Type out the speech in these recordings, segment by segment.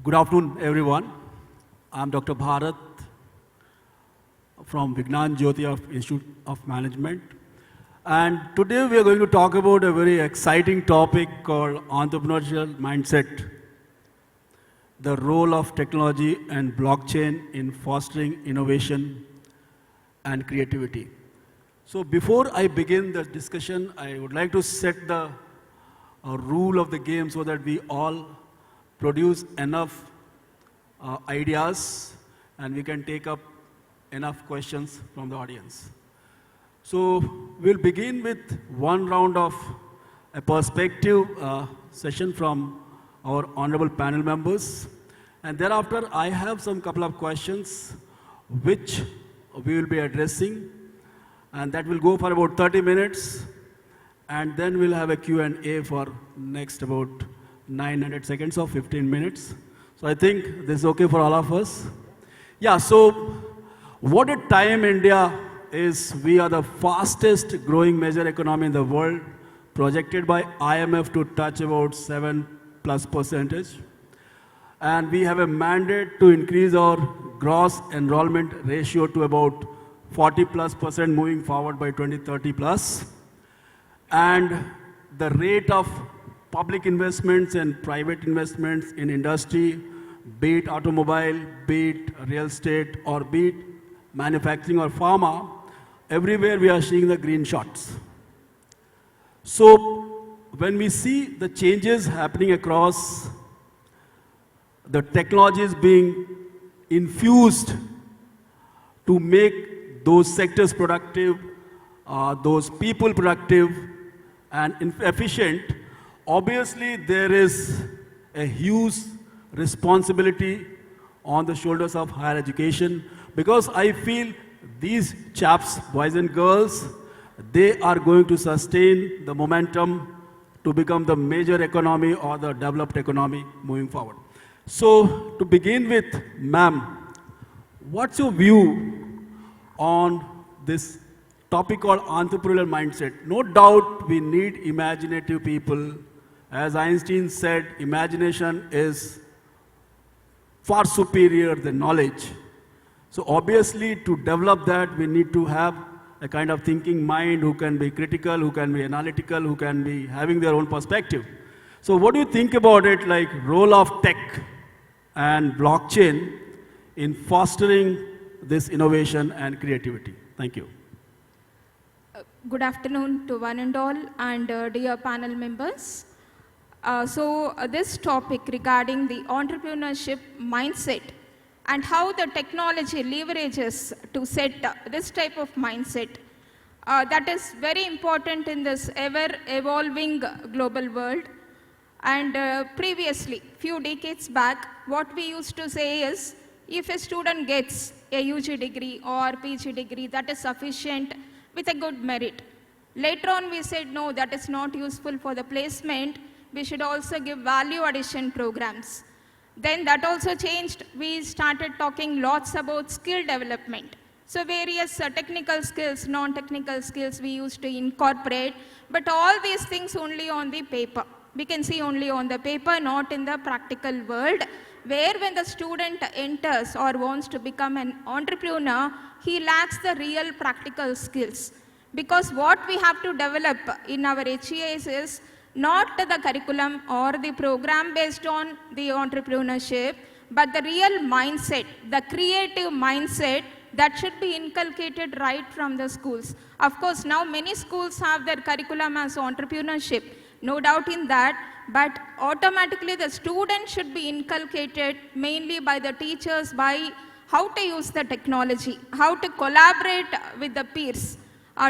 Good afternoon, everyone. I'm Dr. Bharat from Jyoti of Institute of Management. And today we are going to talk about a very exciting topic called entrepreneurial mindset, the role of technology and blockchain in fostering innovation and creativity. So before I begin the discussion, I would like to set the rule of the game so that we all produce enough ideas and we can take up enough questions from the audience. So we'll begin with one round of a perspective session from our honorable panel members. And thereafter, I have some couple of questions which we will be addressing. And that will go for about 30 minutes. And then we'll have a Q&A for next about 900 seconds or 15 minutes. So I think this is okay for all of us. Yeah, so what a time India is. We are the fastest growing major economy in the world, projected by IMF to touch about 7+%. And we have a mandate to increase our gross enrollment ratio to about 40+% moving forward by 2030 plus. And the rate of public investments and private investments in industry, be it automobile, be it real estate, or be it manufacturing or pharma, everywhere we are seeing the green shots. So when we see the changes happening across, the technologies being infused to make those sectors productive, those people productive and efficient, obviously there is a huge responsibility on the shoulders of higher education, because I feel these chaps, boys and girls, they are going to sustain the momentum to become the major economy or the developed economy moving forward. So to begin with, ma'am, what's your view on this topic called entrepreneurial mindset? No doubt we need imaginative people. As Einstein said, imagination is far superior than knowledge. So obviously to develop that, we need to have a kind of thinking mind who can be critical, who can be analytical, who can be having their own perspective. So what do you think about it, like role of tech and blockchain in fostering this innovation and creativity? Thank you. Good afternoon to one and all, and dear panel members. This topic regarding the entrepreneurship mindset and how the technology leverages to set this type of mindset, that is very important in this ever-evolving global world. And previously, few decades back, what we used to say is, if a student gets a UG degree or PG degree, that is sufficient with a good merit. Later on, we said, no, that is not useful for the placement. We should also give value addition programs. Then that also changed. We started talking lots about skill development. So various technical skills, non-technical skills we used to incorporate, but all these things only on the paper. We can see only on the paper, not in the practical world, where when the student enters or wants to become an entrepreneur, he lacks the real practical skills. Because what we have to develop in our HEAs is not the curriculum or the program based on the entrepreneurship, but the real mindset, the creative mindset that should be inculcated right from the schools. Of course, now many schools have their curriculum as entrepreneurship, no doubt in that, but automatically the student should be inculcated mainly by the teachers, by how to use the technology, how to collaborate with the peers.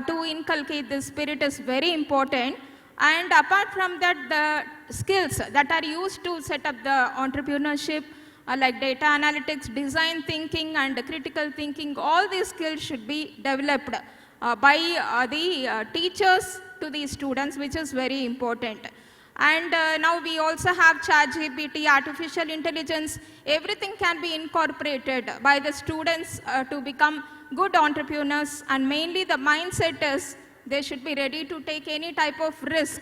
To inculcate this spirit is very important. And apart from that, the skills that are used to set up the entrepreneurship, like data analytics, design thinking, and critical thinking, all these skills should be developed by the teachers to the students, which is very important. And now we also have ChatGPT, artificial intelligence. Everything can be incorporated by the students to become good entrepreneurs, and mainly the mindset is they should be ready to take any type of risk.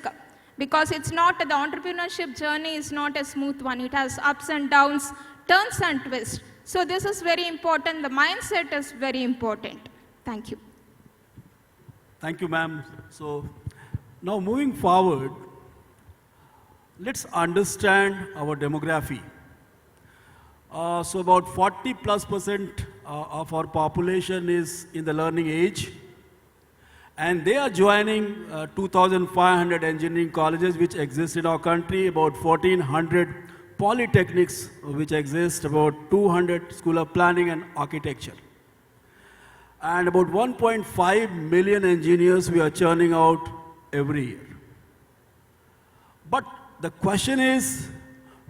Because it's not, the entrepreneurship journey is not a smooth one. It has ups and downs, turns and twists. So this is very important. The mindset is very important. Thank you. Thank you, ma'am. So now moving forward, let's understand our demography. So about 40+% of our population is in the learning age, and they are joining 2,500 engineering colleges which exist in our country, about 1,400 polytechnics which exist, about 200 school of planning and architecture, and about 1.5 million engineers we are churning out every year. But the question is,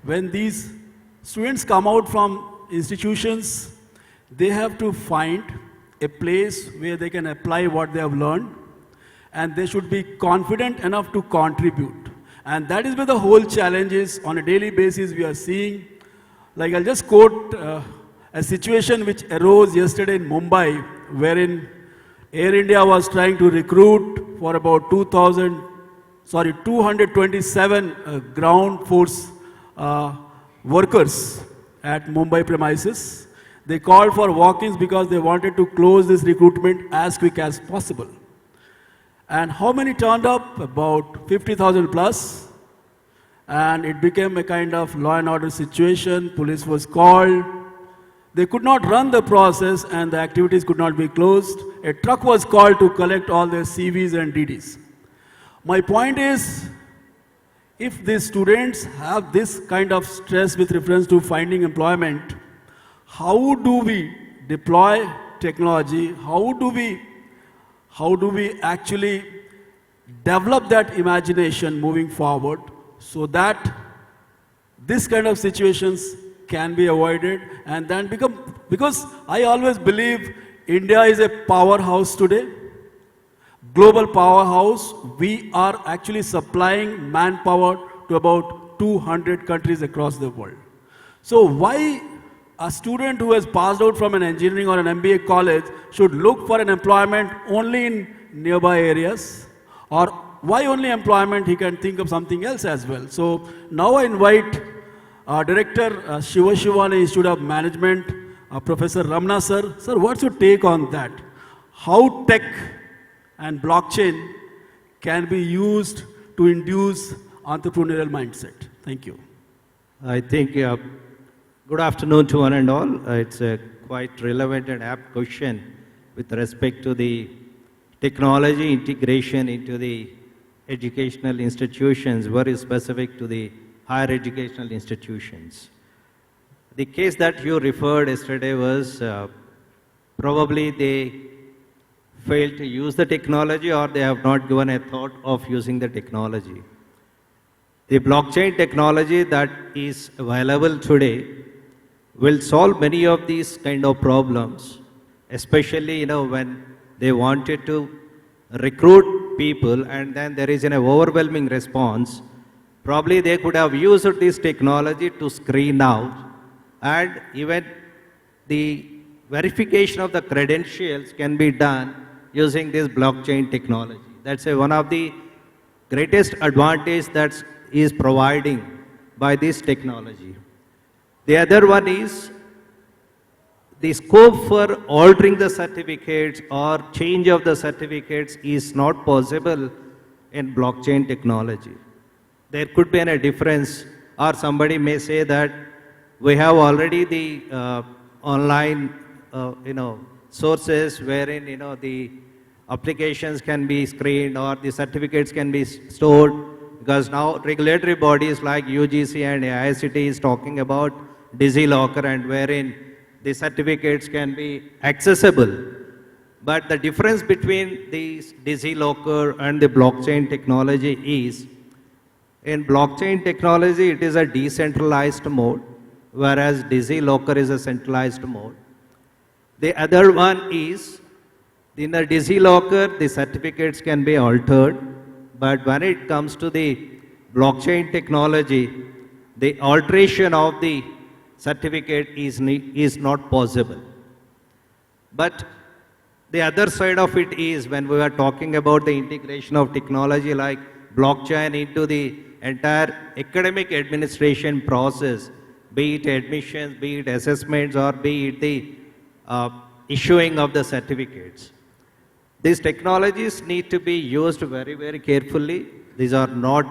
when these students come out from institutions, they have to find a place where they can apply what they have learned, and they should be confident enough to contribute. And that is where the whole challenge is. On a daily basis we are seeing, like I'll just quote a situation which arose yesterday in Mumbai, wherein Air India was trying to recruit for about 227 ground force workers at Mumbai premises. They called for walk-ins because they wanted to close this recruitment as quick as possible. And how many turned up? About 50,000 plus. And it became a kind of law and order situation. Police was called. They could not run the process and the activities could not be closed. A truck was called to collect all their CVs and DDs. My point is, if these students have this kind of stress with reference to finding employment, how do we deploy technology? How do we actually develop that imagination moving forward so that this kind of situations can be avoided and then become, because I always believe India is a powerhouse today, global powerhouse. We are actually supplying manpower to about 200 countries across the world. So why a student who has passed out from an engineering or an MBA college should look for an employment only in nearby areas? Or why only employment? He can think of something else as well. So now I invite Director Sivani Institute of Management, Professor Ramana sir. Sir, what's your take on that? How tech and blockchain can be used to induce entrepreneurial mindset? Thank you. I think, good afternoon to one and all. It's a quite relevant and apt question with respect to the technology integration into the educational institutions, very specific to the higher educational institutions. The case that you referred yesterday was probably they failed to use the technology or they have not given a thought of using the technology. The blockchain technology that is available today will solve many of these kind of problems, especially when they wanted to recruit people and then there is an overwhelming response. Probably they could have used this technology to screen out, and even the verification of the credentials can be done using this blockchain technology. That's one of the greatest advantage that is providing by this technology. The other one is the scope for altering the certificates or change of the certificates is not possible in blockchain technology. There could be a difference, or somebody may say that we have already the online sources wherein the applications can be screened or the certificates can be stored, because now regulatory bodies like UGC and ICT is talking about DigiLocker, and wherein the certificates can be accessible. But the difference between the DigiLocker and the blockchain technology is, in blockchain technology it is a decentralized mode, whereas DigiLocker is a centralized mode. The other one is, in the DigiLocker the certificates can be altered, but when it comes to the blockchain technology, the alteration of the certificate is not possible. But the other side of it is, when we are talking about the integration of technology like blockchain into the entire academic administration process, be it admissions, be it assessments, or be it the issuing of the certificates. These technologies need to be used very, very carefully. These are not,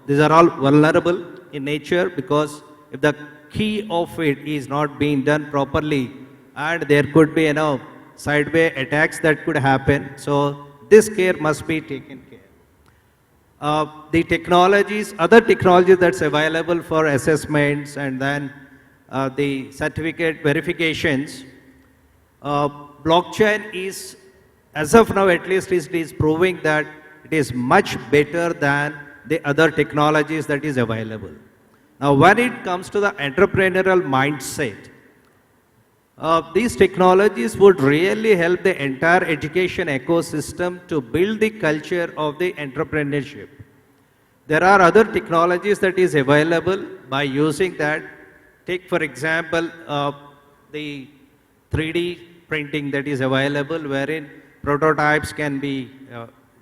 these are all vulnerable in nature, because if the key of it is not being done properly, and there could be, sideway attacks that could happen. So this care must be taken care. The technologies, other technologies that's available for assessments and then the certificate verifications, blockchain is, as of now at least, it is proving that it is much better than the other technologies that is available. Now, when it comes to the entrepreneurial mindset, these technologies would really help the entire education ecosystem to build the culture of the entrepreneurship. There are other technologies that is available by using that. Take, for example, the 3D printing that is available, wherein prototypes can be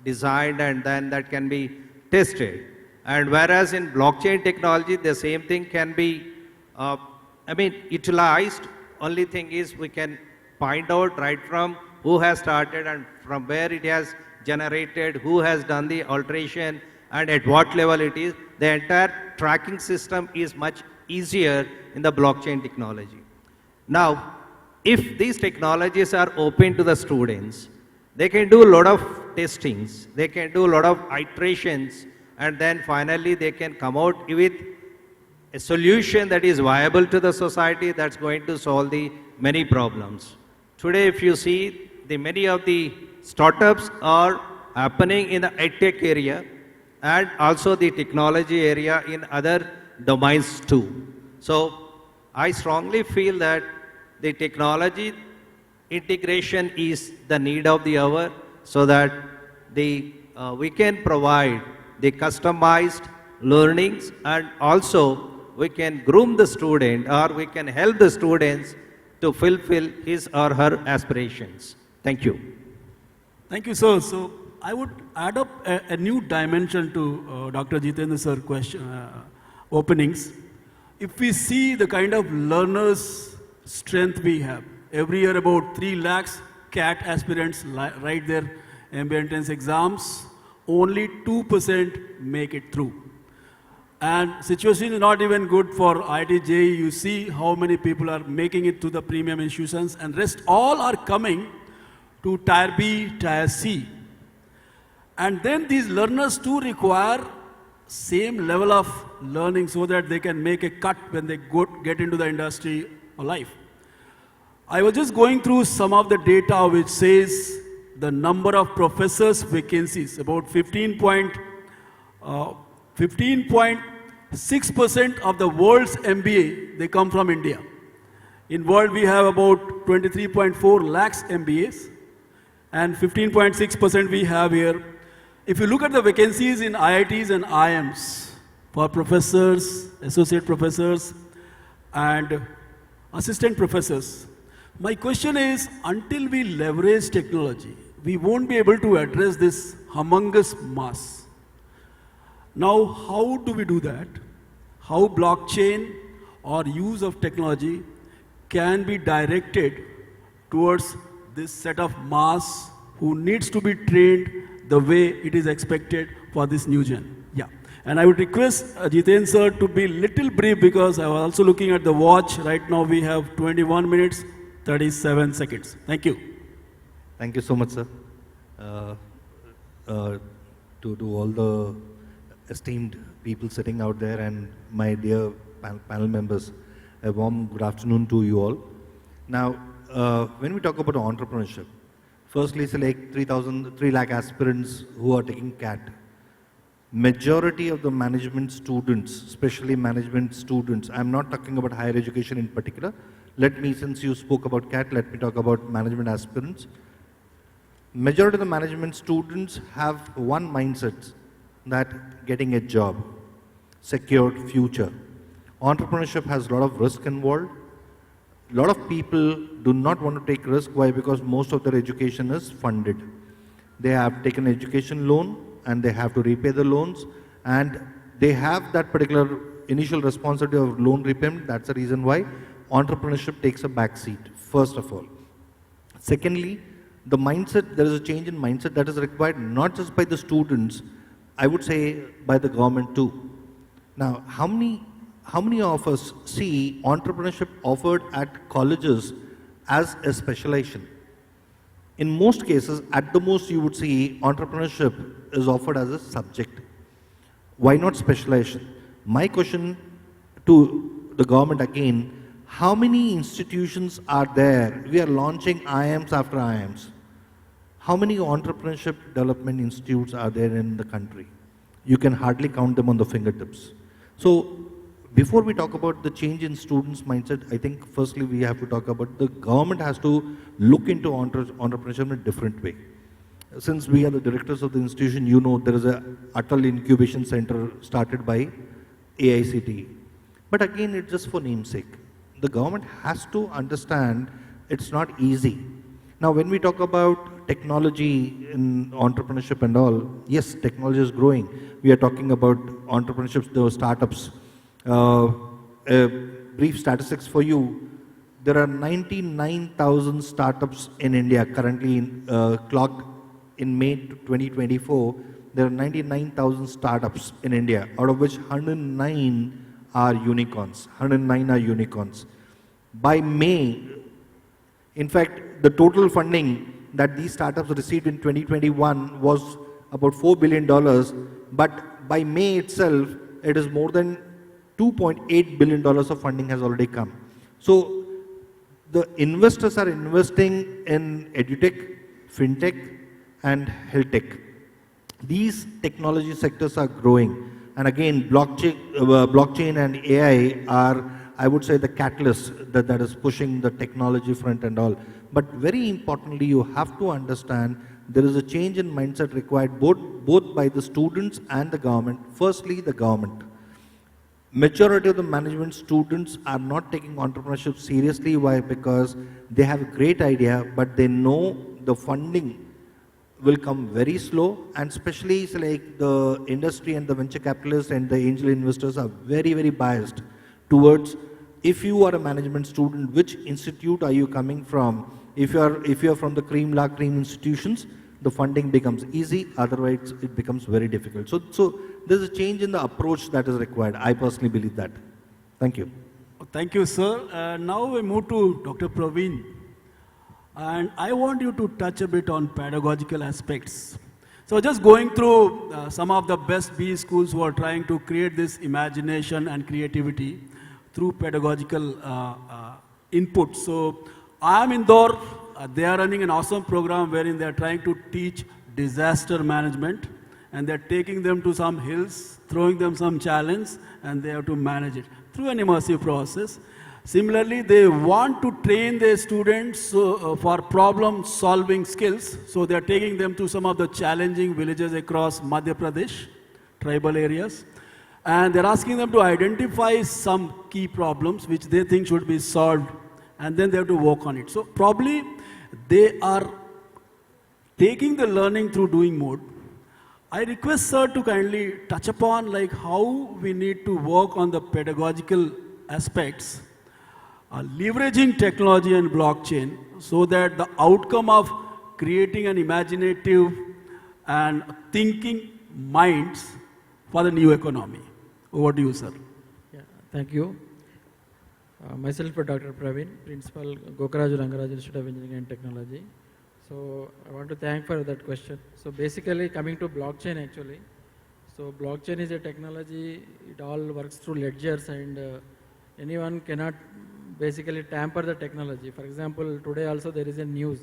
designed and then that can be tested. And whereas in blockchain technology, the same thing can be, utilized. Only thing is we can find out right from who has started and from where it has generated, who has done the alteration, and at what level it is. The entire tracking system is much easier in the blockchain technology. Now, if these technologies are open to the students, they can do a lot of testings, they can do a lot of iterations, and then finally they can come out with a solution that is viable to the society, that's going to solve the many problems. Today, if you see, many of the startups are happening in the edtech area and also the technology area in other domains too. So I strongly feel that the technology integration is the need of the hour, so that we can provide the customized learnings, and also we can groom the student, or we can help the students to fulfill his or her aspirations. Thank you. Thank you, sir. So I would add up a new dimension to Dr. Jitender sir openings. If we see the kind of learners' strength we have, every year about 3 lakhs CAT aspirants write their MBA entrance exams, only 2% make it through. And situation is not even good for IIT JEE. You see how many people are making it to the premium institutions, and rest all are coming to Tier B, Tier C. And then these learners too require same level of learning so that they can make a cut when they get into the industry or life. I was just going through some of the data which says the number of professors vacancies, about 15.6% of the world's MBA, they come from India. In world, we have about 23.4 lakhs MBAs, and 15.6% we have here. If you look at the vacancies in IITs and IIMs for professors, associate professors, and assistant professors, my question is, until we leverage technology, we won't be able to address this humongous mass. Now, how do we do that? How blockchain or use of technology can be directed towards this set of mass who needs to be trained the way it is expected for this new gen? Yeah. And I would request Jitendra sir to be little brief, because I was also looking at the watch. Right now we have 21 minutes, 37 seconds. Thank you. Thank you so much, sir. To all the esteemed people sitting out there and my dear panel members, a warm good afternoon to you all. Now, when we talk about entrepreneurship, firstly, it's like 3 lakh aspirants who are taking CAT. Majority of the management students, especially management students, I'm not talking about higher education in particular. Let me, since you spoke about CAT, let me talk about management aspirants. Majority of the management students have one mindset, that getting a job, secured future. Entrepreneurship has a lot of risk involved. A lot of people do not want to take risk. Why? Because most of their education is funded. They have taken education loan, and they have to repay the loans, and they have that particular initial responsibility of loan repayment. That's the reason why entrepreneurship takes a back seat, first of all. Secondly, the mindset, there is a change in mindset that is required not just by the students, I would say by the government too. Now, how many of us see entrepreneurship offered at colleges as a specialization? In most cases, at the most you would see entrepreneurship is offered as a subject. Why not specialization? My question to the government again, how many institutions are there? We are launching IIMs after IIMs. How many entrepreneurship development institutes are there in the country? You can hardly count them on the fingertips. So before we talk about the change in students' mindset, I think firstly we have to talk about the government has to look into entrepreneurship in a different way. Since we are the directors of the institution, you know there is a Atal Incubation Center started by AICT. But again, it's just for namesake. The government has to understand it's not easy. Now, when we talk about technology in entrepreneurship and all, yes, technology is growing. We are talking about entrepreneurship, the startups. Brief statistics for you. There are 99,000 startups in India currently clocked in May 2024. There are 99,000 startups in India, out of which 109 are unicorns. 109 are unicorns. By May, in fact, the total funding that these startups received in 2021 was about $4 billion, but by May itself, it is more than $2.8 billion of funding has already come. So the investors are investing in edutech, fintech, and health tech. These technology sectors are growing. And again, blockchain and AI are, I would say, the catalyst that is pushing the technology front and all. But very importantly, you have to understand there is a change in mindset required both by the students and the government. Firstly, the government. Majority of the management students are not taking entrepreneurship seriously. Why? Because they have a great idea, but they know the funding will come very slow, and especially like the industry and the venture capitalists and the angel investors are very, very biased towards, if you are a management student, which institute are you coming from? If you are from the cream la cream institutions, the funding becomes easy, otherwise it becomes very difficult. So there's a change in the approach that is required. I personally believe that. Thank you. Thank you, sir. Now we move to Dr. Praveen. And I want you to touch a bit on pedagogical aspects. So just going through some of the best B schools who are trying to create this imagination and creativity through pedagogical input. So I am in Indore. They are running an awesome program wherein they are trying to teach disaster management, and they are taking them to some hills, throwing them some challenge, and they have to manage it through an immersive process. Similarly, they want to train their students for problem-solving skills. So they are taking them to some of the challenging villages across Madhya Pradesh, tribal areas. And they're asking them to identify some key problems which they think should be solved, and then they have to work on it. So probably they are taking the learning through doing mode. I request sir to kindly touch upon like how we need to work on the pedagogical aspects, leveraging technology and blockchain so that the outcome of creating an imaginative and thinking minds for the new economy. Over to you, sir. Yeah, thank you. Myself, Dr. Praveen, Principal, Gokaraju, Rangaraju Institute of Engineering and Technology. So I want to thank for that question. So basically coming to blockchain actually. So blockchain is a technology, it all works through ledgers, and anyone cannot basically tamper the technology. For example, today also there is a news.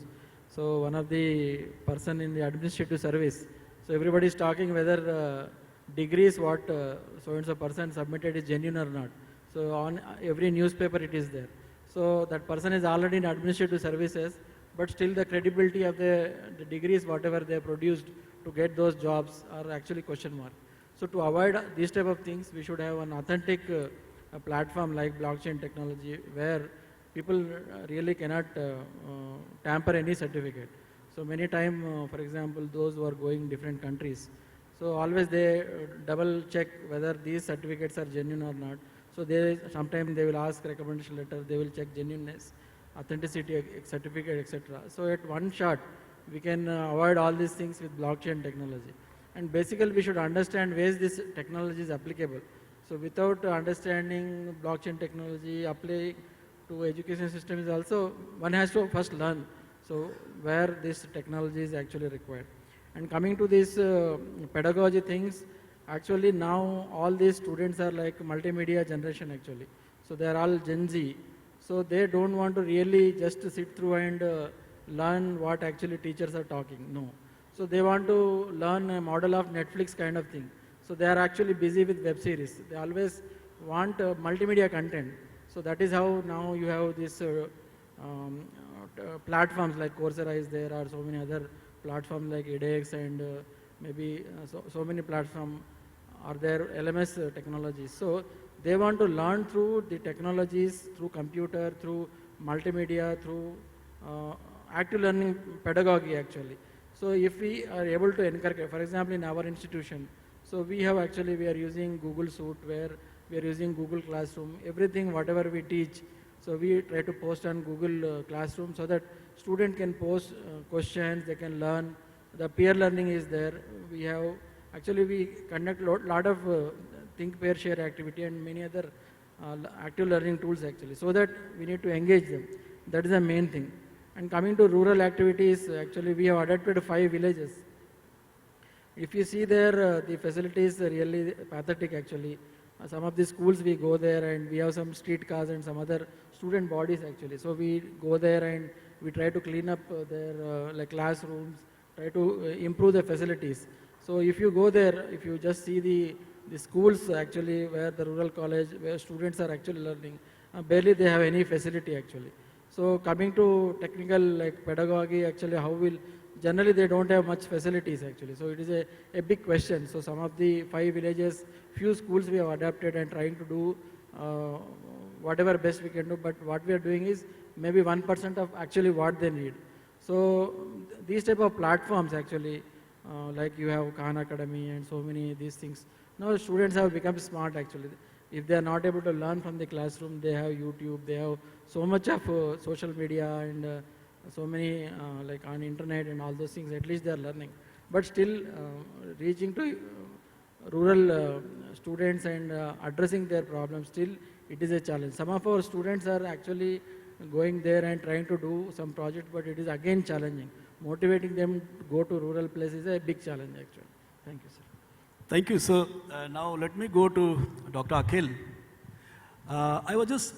So one of the person in the administrative service, so everybody is talking whether degrees what so-and-so person submitted is genuine or not. So on every newspaper it is there. So that person is already in administrative services, but still the credibility of the degrees whatever they produced to get those jobs are actually question mark. So to avoid these type of things, we should have an authentic a platform like blockchain technology where people really cannot tamper any certificate. So many times, for example, those who are going different countries, So always they double check whether these certificates are genuine or not. So sometimes they will ask recommendation letter, they will check genuineness, authenticity, certificate, etc. So at one shot, we can avoid all these things with blockchain technology. And basically we should understand where this technology is applicable. So without understanding blockchain technology, applying to education system is also, one has to first learn. So where this technology is actually required. And coming to these pedagogy things, actually now all these students are like multimedia generation actually. So they are all Gen Z. So they don't want to really just sit through and learn what actually teachers are talking. No. So they want to learn a model of Netflix kind of thing. So they are actually busy with web series. They always want multimedia content. So that is how now you have these platforms like Coursera is there, or so many other platforms like edX, and maybe so many platforms are there, LMS technologies. So they want to learn through the technologies, through computer, through multimedia, through active learning pedagogy actually. So if we are able to encourage, for example, in our institution, so we are using Google Suite, where we are using Google Classroom, everything, whatever we teach. So we try to post on Google Classroom so that student can post questions, they can learn. The peer learning is there. We conduct a lot of think, pair, share activity and many other active learning tools actually, so that we need to engage them. That is the main thing. And coming to rural activities, actually we have adapted 5 villages. If you see there, the facilities are really pathetic actually. Some of the schools we go there and we have some street cars and some other student bodies actually. So we go there and we try to clean up their like classrooms, try to improve the facilities. So if you go there, if you just see the schools actually where the rural college, where students are actually learning, barely they have any facility actually. So coming to technical like pedagogy, actually generally they don't have much facilities actually. So it is a big question. So some of the 5 villages, few schools we have adapted and trying to do whatever best we can do, but what we are doing is maybe 1% of actually what they need. So these type of platforms actually, like you have Khan Academy and so many these things. Now students have become smart actually. If they are not able to learn from the classroom, they have YouTube, they have so much of social media and so many like on internet and all those things, at least they are learning. But still reaching to rural students and addressing their problems, still it is a challenge. Some of our students are actually going there and trying to do some project, but it is again challenging. Motivating them to go to rural places is a big challenge actually. Thank you, sir. Thank you, sir. Now let me go to Dr. Akhil. I was just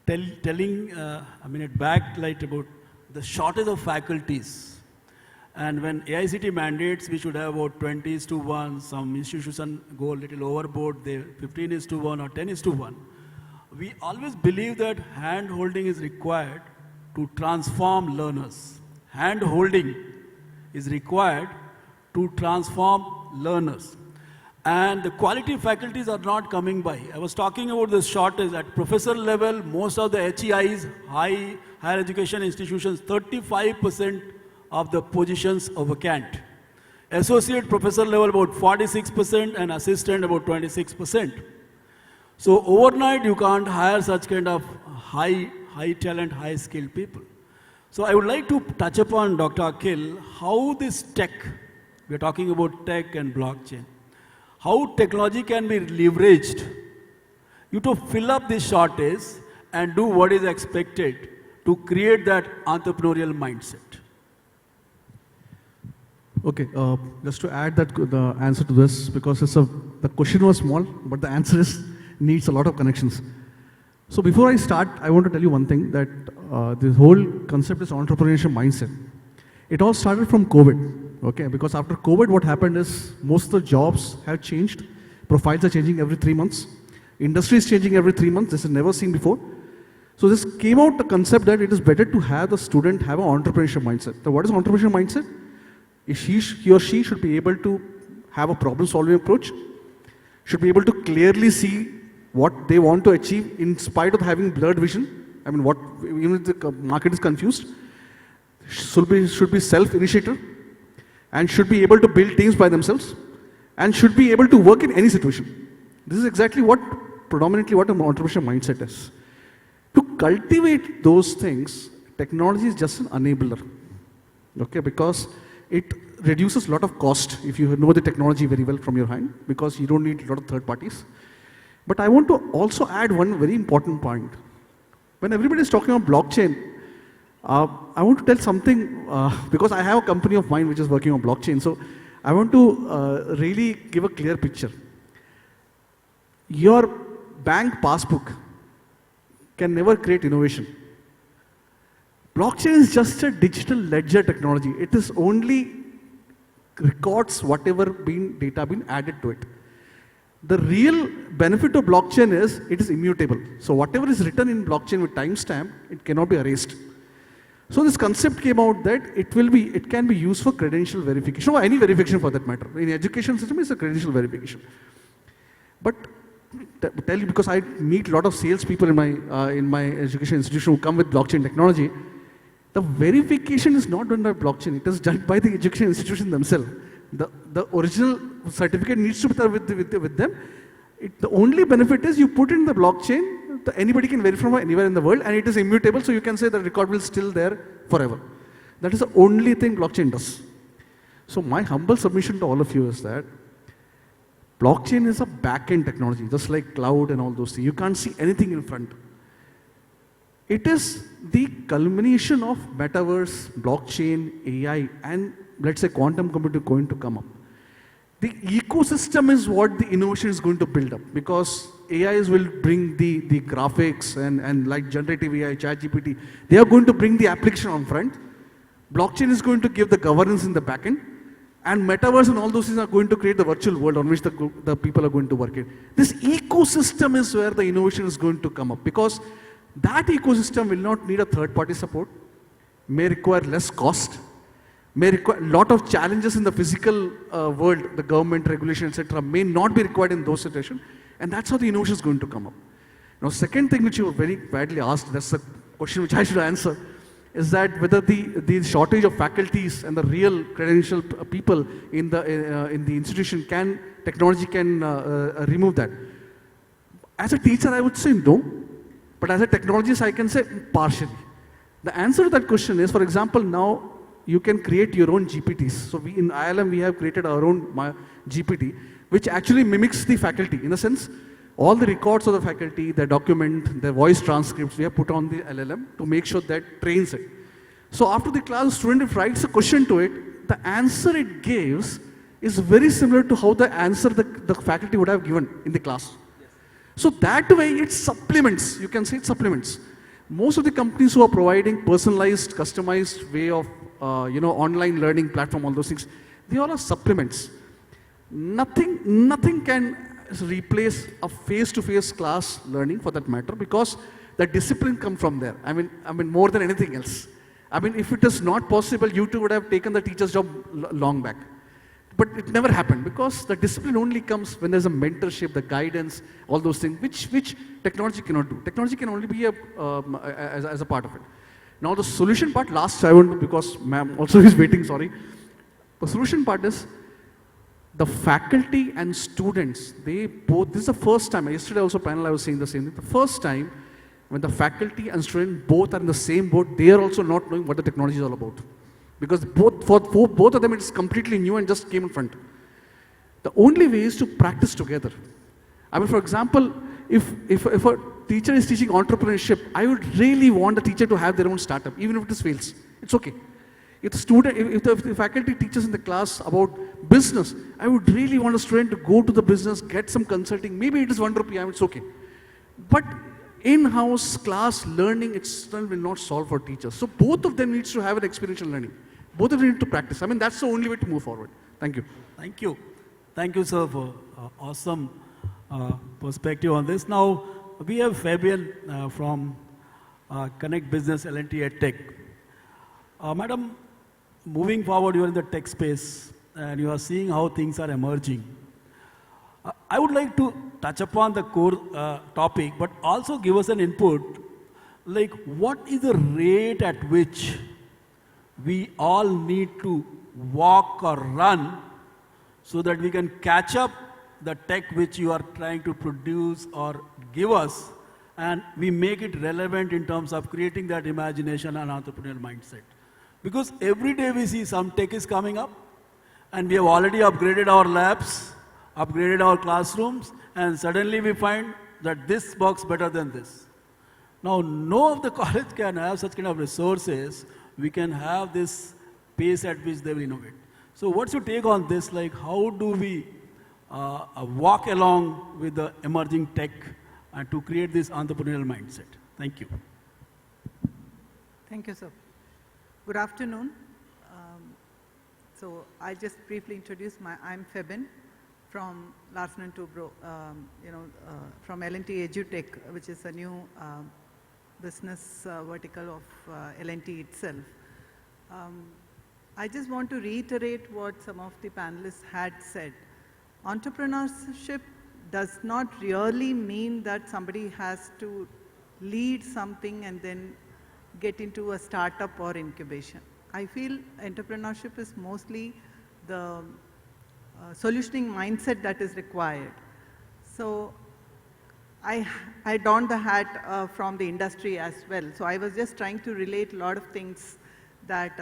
telling a minute back about the shortage of faculties. And when AICT mandates we should have about 20:1, some institutions go a little overboard, they 15:1 or 10:1. We always believe that hand-holding is required to transform learners. Hand-holding is required to transform learners. And the quality faculties are not coming by. I was talking about the shortage at professor level. Most of the HEIs, higher education institutions, 35% of the positions are vacant. Associate professor level about 46% and assistant about 26%. So overnight you can't hire such kind of high talent, high skilled people. So I would like to touch upon Dr. Akhil, how this tech, we are talking about tech and blockchain, how technology can be leveraged you to fill up this shortage and do what is expected to create that entrepreneurial mindset. Okay, just to add that the answer to this, because the question was small, but the answer needs a lot of connections. So before I start, I want to tell you one thing, that this whole concept is entrepreneurship mindset. It all started from COVID. Okay, because after COVID, what happened is most of the jobs have changed. Profiles are changing every 3 months. Industry is changing every 3 months. This is never seen before. So this came out the concept that it is better to have the student have an entrepreneurship mindset. So what is entrepreneurship mindset? He or she should be able to have a problem-solving approach, should be able to clearly see what they want to achieve in spite of having blurred vision. I mean, even if the market is confused, should be self-initiator, and should be able to build teams by themselves, and should be able to work in any situation. This is exactly what, predominantly what an entrepreneurship mindset is. To cultivate those things, technology is just an enabler, okay, because it reduces a lot of cost if you know the technology very well from your hand, because you don't need a lot of third parties. But I want to also add one very important point. When everybody is talking about blockchain, I want to tell something, because I have a company of mine which is working on blockchain, so I want to really give a clear picture. Your bank passbook can never create innovation. Blockchain is just a digital ledger technology. It is only records whatever data been added to it. The real benefit of blockchain is it is immutable. So whatever is written in blockchain with timestamp, it cannot be erased. So this concept came out that it can be used for credential verification, or any verification for that matter. In the education system, it's a credential verification. But tell you, because I meet a lot of salespeople in my education institution who come with blockchain technology, the verification is not done by blockchain. It is done by the education institution themselves. The original certificate needs to be there with them. The only benefit is you put in the blockchain, anybody can verify from anywhere in the world, and it is immutable, so you can say the record will still there forever. That is the only thing blockchain does. So my humble submission to all of you is that blockchain is a back-end technology, just like cloud and all those things. You can't see anything in front. It is the culmination of metaverse, blockchain, AI, and let's say quantum computing going to come up. The ecosystem is what the innovation is going to build up, because AIs will bring the graphics and like generative AI, ChatGPT, they are going to bring the application on front. Blockchain is going to give the governance in the back end, and metaverse and all those things are going to create the virtual world on which the people are going to work in. This ecosystem is where the innovation is going to come up, because that ecosystem will not need a third-party support, may require less cost, may require a lot of challenges in the physical world, the government, regulation, etc., may not be required in those situations, and that's how the innovation is going to come up. Now, second thing which you were very badly asked, that's the question which I should answer, is that whether the shortage of faculties and the real credential people in the institution technology can remove that. As a teacher, I would say no, but as a technologist, I can say partially. The answer to that question is, for example, now you can create your own GPTs. So in ILM, we have created our own GPT, which actually mimics the faculty. In a sense, all the records of the faculty, their document, their voice transcripts, we have put on the LLM to make sure that trains it. So after the class, the student writes a question to it, the answer it gives is very similar to how the answer the faculty would have given in the class. Yes. So that way it supplements, you can say it supplements. Most of the companies who are providing personalized, customized way of online learning platform, all those things, they all are supplements. Nothing can replace a face-to-face class learning for that matter, because the discipline comes from there. I mean more than anything else. I mean, if it is not possible, you two would have taken the teacher's job long back. But it never happened, because the discipline only comes when there's a mentorship, the guidance, all those things, which technology cannot do. Technology can only be as a part of it. Now the solution part, last I want to, because ma'am also is waiting, sorry. The solution part is, the faculty and students, they both, this is the first time, yesterday also panel I was saying the same thing, the first time when the faculty and student both are in the same boat, they are also not knowing what the technology is all about. Because for both of them it's completely new and just came in front. The only way is to practice together. I mean, for example, if a teacher is teaching entrepreneurship, I would really want the teacher to have their own startup, even if it fails. It's okay. If the faculty teaches in the class about business, I would really want a student to go to the business, get some consulting. Maybe it is 1 rupee, it's okay. But in-house class learning itself will not solve for teachers. So both of them needs to have an experiential learning. Both of them need to practice. I mean, that's the only way to move forward. Thank you. Thank you. Thank you, sir, for awesome perspective on this. Now, we have Febin from Connect Business L&T at Tech. Madam, moving forward, you are in the tech space and you are seeing how things are emerging. I would like to touch upon the core topic, but also give us an input, like what is the rate at which we all need to walk or run so that we can catch up the tech which you are trying to produce or give us, and we make it relevant in terms of creating that imagination and entrepreneurial mindset. Because every day we see some tech is coming up, and we have already upgraded our labs, upgraded our classrooms, and suddenly we find that this works better than this. Now, no of the college can have such kind of resources. We can have this pace at which they will innovate. So what's your take on this? Like, how do we walk along with the emerging tech and to create this entrepreneurial mindset? Thank you. Thank you, sir. Good afternoon. So I'll just briefly introduce I'm Febin from Larsen & Toubro, from L&T EduTech, which is a new business vertical of L&T itself. I just want to reiterate what some of the panelists had said. Entrepreneurship does not really mean that somebody has to lead something and then get into a startup or incubation. I feel entrepreneurship is mostly the solutioning mindset that is required. So I donned the hat from the industry as well. So I was just trying to relate a lot of things that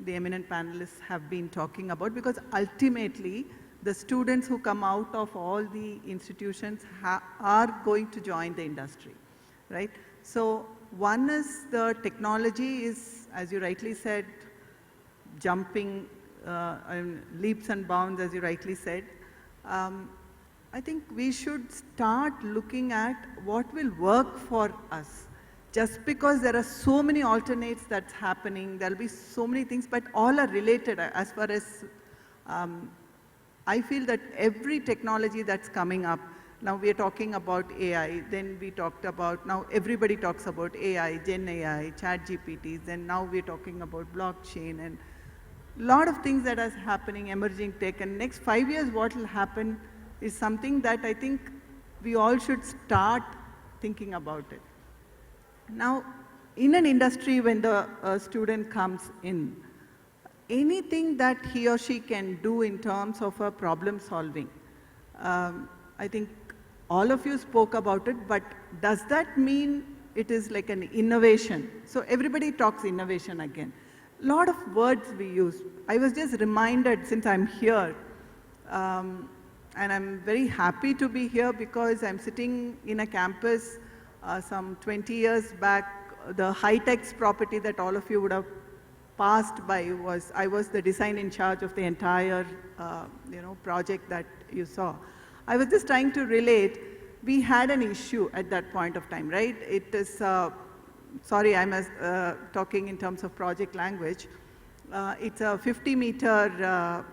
the eminent panelists have been talking about, because ultimately the students who come out of all the institutions are going to join the industry, right? So one is the technology is, as you rightly said, jumping leaps and bounds, as you rightly said. I think we should start looking at what will work for us. Just because there are so many alternates that's happening, there'll be so many things, but all are related as far as I feel that every technology that's coming up, now we are talking about AI, then we talked about, now everybody talks about AI, Gen AI, Chat GPTs, then now we're talking about blockchain and a lot of things that are happening, emerging tech, and next 5 years what will happen is something that I think we all should start thinking about it. Now, in an industry when the student comes in, anything that he or she can do in terms of a problem solving, I think all of you spoke about it, but does that mean it is like an innovation? So everybody talks innovation again. A lot of words we use. I was just reminded, since I'm here, and I'm very happy to be here because I'm sitting in a campus some 20 years back. The high-tech property that all of you would have passed by was, I was the design in charge of the entire project that you saw. I was just trying to relate. We had an issue at that point of time, right? It is, sorry, I'm talking in terms of project language. It's a 50-meter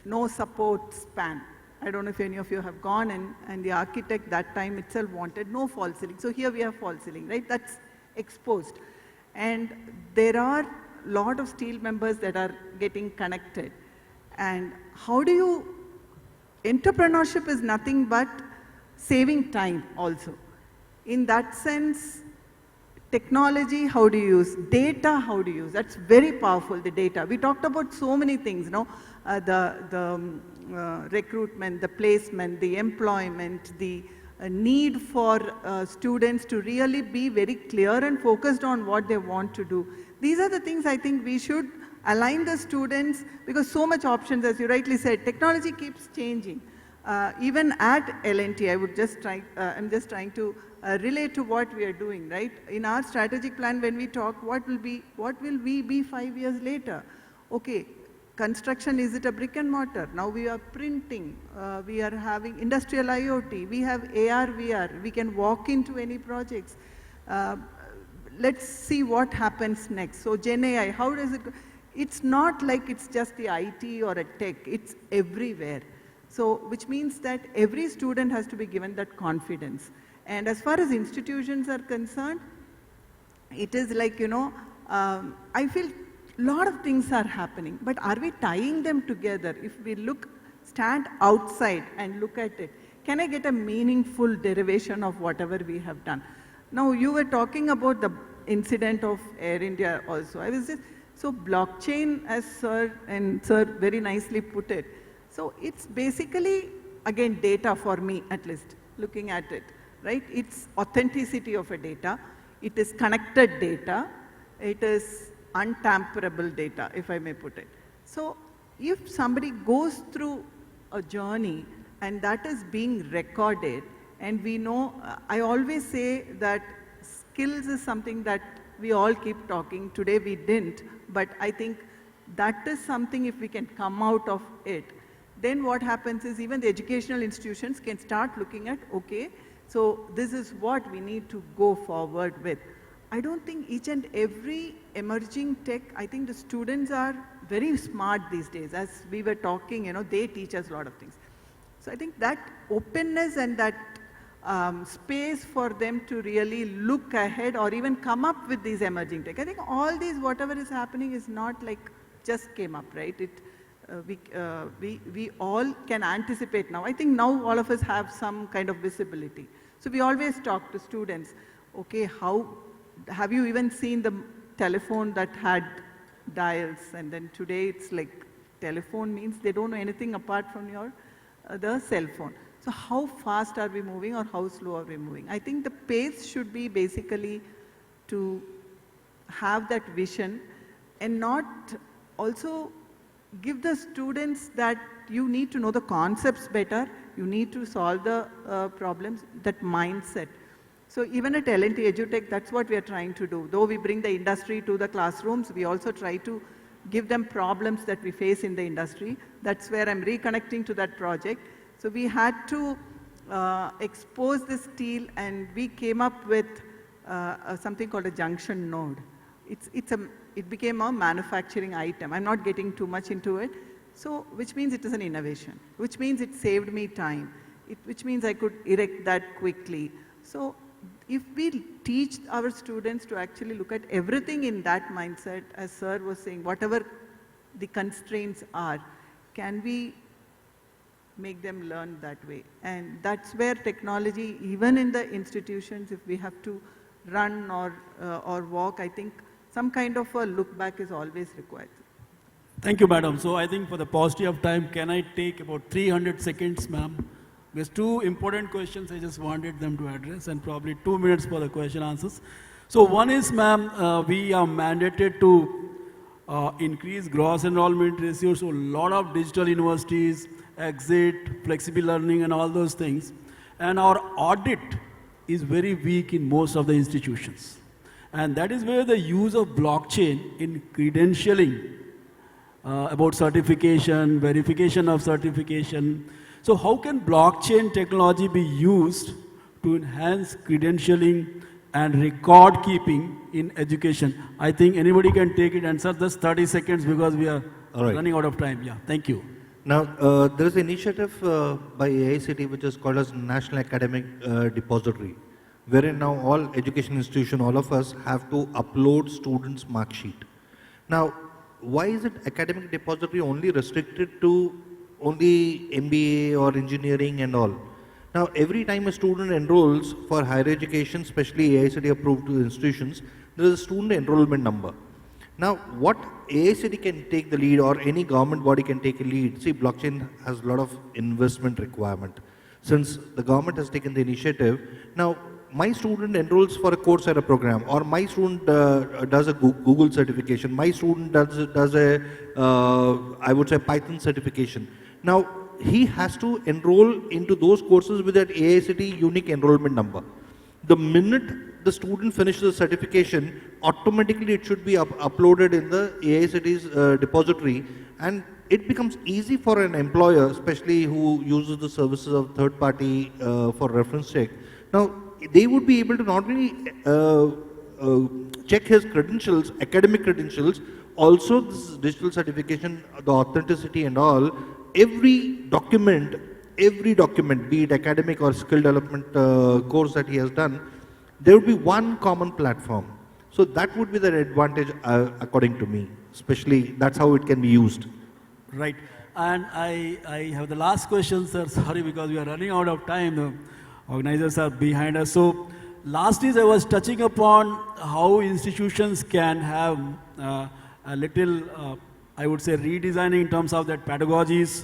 no support span. I don't know if any of you have gone, and the architect that time itself wanted no false ceiling. So here we have false ceiling, right? That's exposed. And there are a lot of steel members that are getting connected. And how do you, entrepreneurship is nothing but saving time also. In that sense, technology, how do you use? Data, how do you use? That's very powerful, the data. We talked about so many things, the recruitment, the placement, the employment, the need for students to really be very clear and focused on what they want to do. These are the things I think we should align the students, because so much options, as you rightly said, technology keeps changing. Even at L&T, I'm just trying to relate to what we are doing, right? In our strategic plan, when we talk, what will we be 5 years later? Okay, construction, is it a brick and mortar? Now we are printing, we are having industrial IoT, we have AR, VR, we can walk into any projects. Let's see what happens next. So Gen AI, how does it go? It's not like it's just the IT or a tech, it's everywhere. So, which means that every student has to be given that confidence. And as far as institutions are concerned, it is like, I feel a lot of things are happening, but are we tying them together? If we stand outside and look at it, can I get a meaningful derivation of whatever we have done? Now, you were talking about the incident of Air India also. So blockchain, as sir very nicely put it. So it's basically, again, data for me at least, looking at it, right? It's authenticity of a data. It is connected data. It is untamperable data, if I may put it. So if somebody goes through a journey and that is being recorded, and we know, I always say that skills is something that we all keep talking. Today we didn't, but I think that is something, if we can come out of it, then what happens is even the educational institutions can start looking at, okay, so this is what we need to go forward with. I don't think each and every emerging tech, I think the students are very smart these days. As we were talking, you know, they teach us a lot of things. So I think that openness and that space for them to really look ahead or even come up with these emerging tech. I think all these, whatever is happening is not like just came up, right? We all can anticipate now. I think now all of us have some kind of visibility. So we always talk to students, okay, have you even seen the telephone that had dials? And then today it's like telephone means they don't know anything apart from the cell phone. So how fast are we moving or how slow are we moving? I think the pace should be basically to have that vision and not also give the students that you need to know the concepts better, you need to solve the problems, that mindset. So even at L&T EduTech, that's what we are trying to do. Though we bring the industry to the classrooms, we also try to give them problems that we face in the industry. That's where I'm reconnecting to that project. So we had to expose the steel, and we came up with something called a junction node. It became a manufacturing item. I'm not getting too much into it. So, which means it is an innovation, which means it saved me time, which means I could erect that quickly. So if we teach our students to actually look at everything in that mindset, as sir was saying, whatever the constraints are, can we make them learn that way? And that's where technology, even in the institutions, if we have to run or walk, I think some kind of a look back is always required. Thank you, madam. So I think for the paucity of time, can I take about 300 seconds, ma'am? There's two important questions I just wanted them to address, and probably 2 minutes for the question answers. So one is, ma'am, we are mandated to increase gross enrollment ratio, so a lot of digital universities, exit, flexible learning and all those things. And our audit is very weak in most of the institutions. And that is where the use of blockchain in credentialing, about certification, verification of certification. So how can blockchain technology be used to enhance credentialing and record keeping in education? I think anybody can take it, and sir, just 30 seconds because we are running out of time. Yeah, thank you. Now, there is an initiative by ICBM which is called as National Academic Depository, wherein now all education institutions, all of us have to upload students' mark sheet. Now, why is it academic depository only restricted to only MBA or engineering and all? Now, every time a student enrolls for higher education, especially AICTE approved institutions, there is a student enrollment number. Now, what AICTE can take the lead, or any government body can take a lead, see, blockchain has a lot of investment requirement. Since the government has taken the initiative, now my student enrolls for a Coursera program, or my student does a Google certification, my student does a, I would say, Python certification. Now, he has to enroll into those courses with that AICTE unique enrollment number. The minute the student finishes the certification, automatically it should be uploaded in the AICTE's depository, and it becomes easy for an employer, especially who uses the services of third party for reference check. Now, they would be able to not only check his credentials, academic credentials, also this digital certification, the authenticity and all. Every document, be it academic or skill development course that he has done, there would be one common platform. So that would be the advantage according to me, especially that's how it can be used. Right. And I have the last question, sir. Sorry, because we are running out of time. The organizers are behind us. So last is I was touching upon how institutions can have a little, I would say, redesigning in terms of that pedagogies,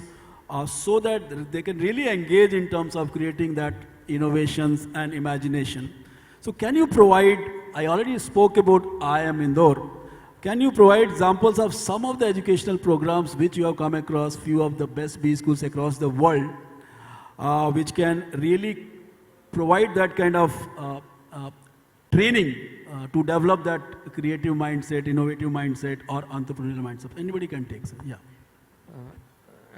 so that they can really engage in terms of creating that innovations and imagination. So can you provide, I already spoke about I Am Indore, can you provide examples of some of the educational programs which you have come across, few of the best B schools across the world, which can really provide that kind of training to develop that creative mindset, innovative mindset, or entrepreneurial mindset? Anybody can take, sir. Yeah.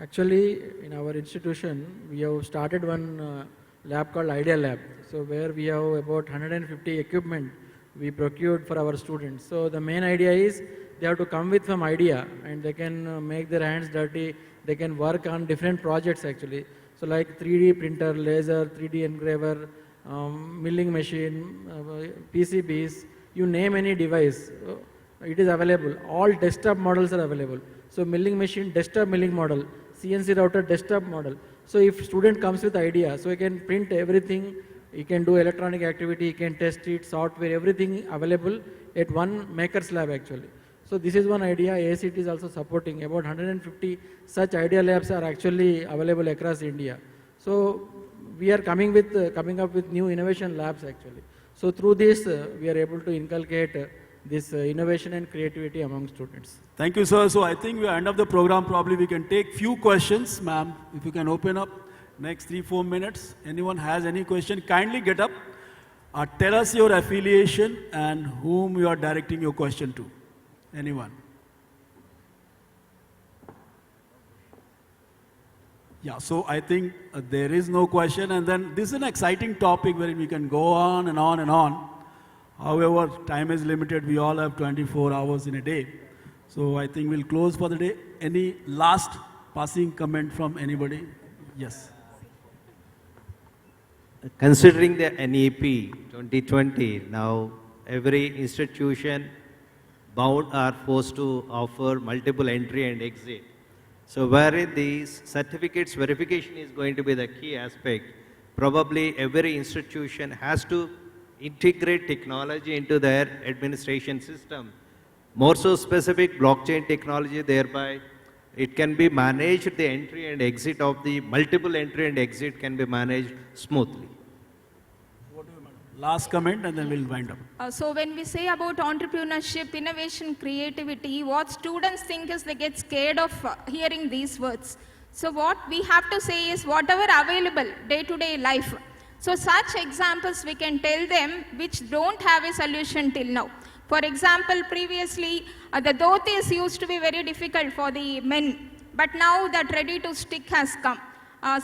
Actually, in our institution, we have started one lab called Idea Lab. So where we have about 150 equipment we procured for our students. So the main idea is they have to come with some idea and they can make their hands dirty. They can work on different projects actually. So like 3D printer, laser, 3D engraver, milling machine, PCBs, you name any device, it is available. All desktop models are available. So milling machine, desktop milling model, CNC router, desktop model. So if student comes with idea, so he can print everything, he can do electronic activity, he can test it, software, everything available at one maker's lab actually. So this is one idea. ACT is also supporting. About 150 such idea labs are actually available across India. So we are coming up with new innovation labs actually. So through this, we are able to inculcate this innovation and creativity among students. Thank you, sir. So I think we are end of the program. Probably we can take few questions, ma'am. If you can open up next 3-4 minutes. Anyone has any question, kindly get up. Tell us your affiliation and whom you are directing your question to. Anyone? Yeah, so I think there is no question, and then this is an exciting topic wherein we can go on and on and on. However, time is limited. We all have 24 hours in a day. So I think we'll close for the day. Any last passing comment from anybody? Yes. Considering the NEP 2020, now every institution bound are forced to offer multiple entry and exit. So wherein these certificates verification is going to be the key aspect, probably every institution has to integrate technology into their administration system. More so specific blockchain technology, thereby it can be managed, the entry and exit of the multiple entry and exit can be managed smoothly. Last comment and then we'll wind up. So when we say about entrepreneurship, innovation, creativity, what students think is they get scared of hearing these words. So what we have to say is whatever available day-to-day life. So such examples we can tell them which don't have a solution till now. For example, previously the dhotis used to be very difficult for the men, but now that ready to stick has come.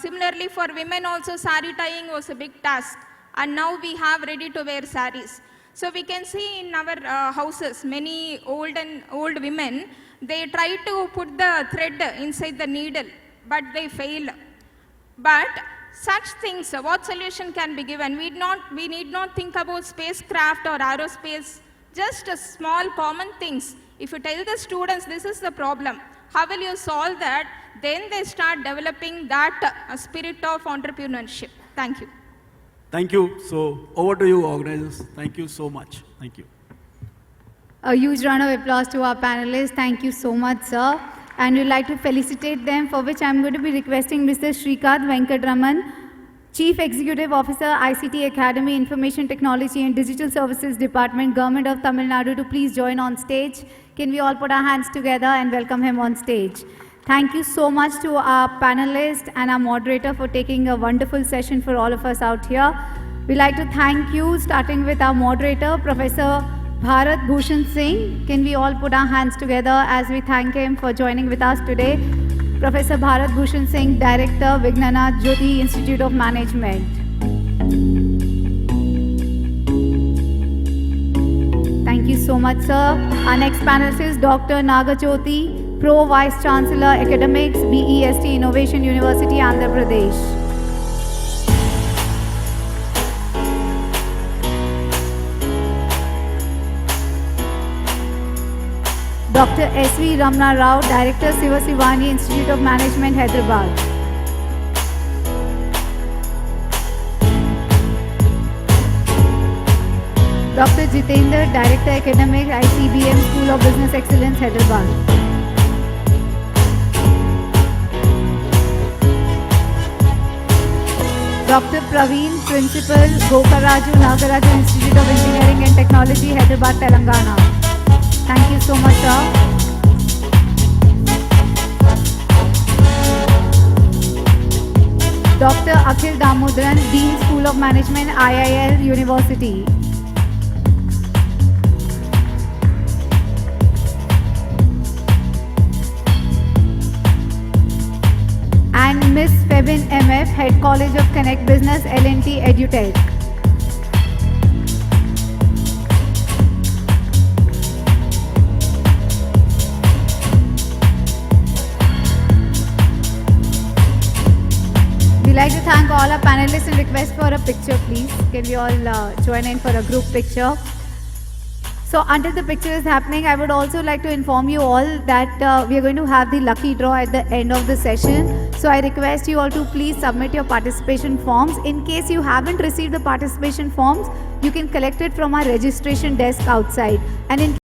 Similarly for women also, sari tying was a big task. And now we have ready to wear saris. So we can see in our houses, many old women, they try to put the thread inside the needle, but they fail. But such things, what solution can be given? We need not think about spacecraft or aerospace, just small common things. If you tell the students this is the problem, how will you solve that? Then they start developing that spirit of entrepreneurship. Thank you. Thank you. So over to you, organizers. Thank you so much. Thank you. A huge round of applause to our panelists. Thank you so much, sir. And we'd like to felicitate them, for which I'm going to be requesting Mr. Shrikant Venkatraman, Chief Executive Officer, ICT Academy, Information Technology and Digital Services Department, Government of Tamil Nadu, to please join on stage. Can we all put our hands together and welcome him on stage? Thank you so much to our panelists and our moderator for taking a wonderful session for all of us out here. We'd like to thank you, starting with our moderator, Professor Bharat Bhushan Singh. Can we all put our hands together as we thank him for joining with us today? Professor Bharat Bhushan Singh, Director, Vignana, Jyothi Institute of Management. Thank you so much, sir. Our next panelist is Dr. Nagajyothi, Pro Vice Chancellor, Academics, B.E.S.T, Innovation University, Andhra Pradesh. Dr. S.V. Ramana Rao, Director, Siva Sivani Institute of Management, Hyderabad. Dr. Jitender, Director, Academics, ICBM, School of Business Excellence, Hyderabad. Dr. Praveen, Principal, Gokaraju, Nagajyothi Institute of Engineering and Technology, Hyderabad, Telangana. Thank you so much, sir. Dr. Akhil Damodaran, Dean, School of Management, IIL University. And Miss Febin MF, Head College of Connect Business, L&T EduTech. We'd like to thank all our panelists and request for a picture, please. Can we all join in for a group picture? So until the picture is happening, I would also like to inform you all that we are going to have the lucky draw at the end of the session. So I request you all to please submit your participation forms. In case you haven't received the participation forms, you can collect it from our registration desk outside. And in